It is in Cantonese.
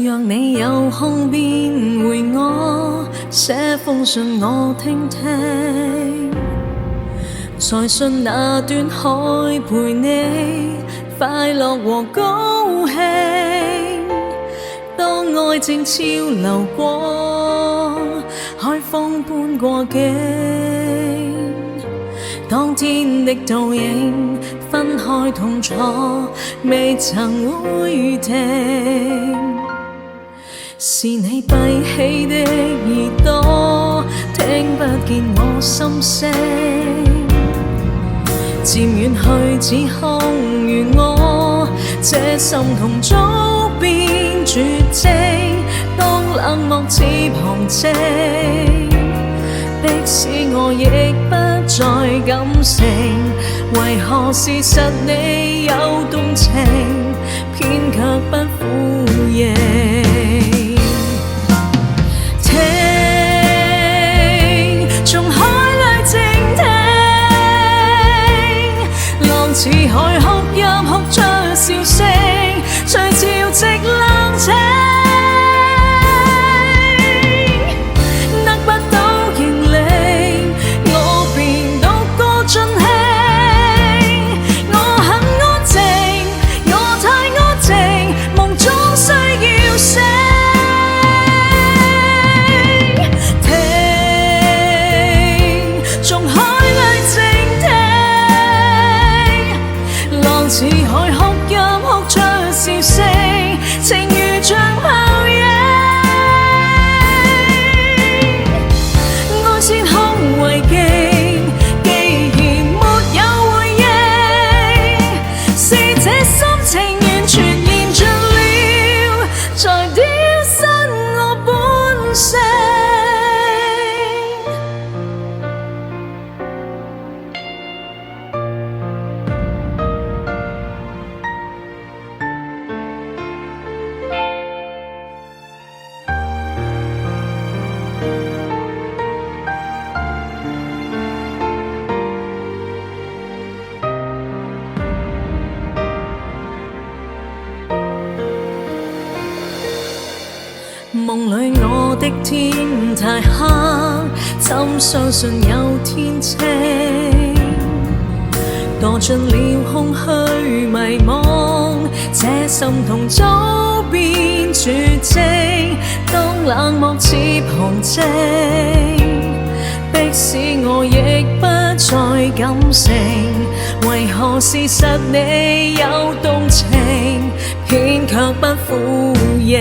讓你有空便回我，寫封信我聽聽，在信那端海陪你快樂和高興。當愛情潮流過，海風般過境，當天的倒影分開痛楚未曾會停，是你閉起的耳朵聽不見我心聲，漸遠去只空如我這心痛早變絕症，當冷漠似旁證，迫使我亦不再感性，為何事實你有動情，偏卻不呼應。似海哭泣哭出笑聲，隨潮汐冷清，得不到認領，我便獨個盡興。我很安靜，我太安靜，夢總需要醒。聽，從海裏靜聽。似海哭泣哭出笑聲，情如像泡影，愛先空為鏡，既然沒有回應，是這心情完全燃盡了，才丟失我本性。夢裏我的天太黑，怎相信有天清？墮進了空虛迷惘，這心痛早變絕症。當冷漠似旁證，迫使我亦不再感性，為何事實你有動情，偏卻不呼應。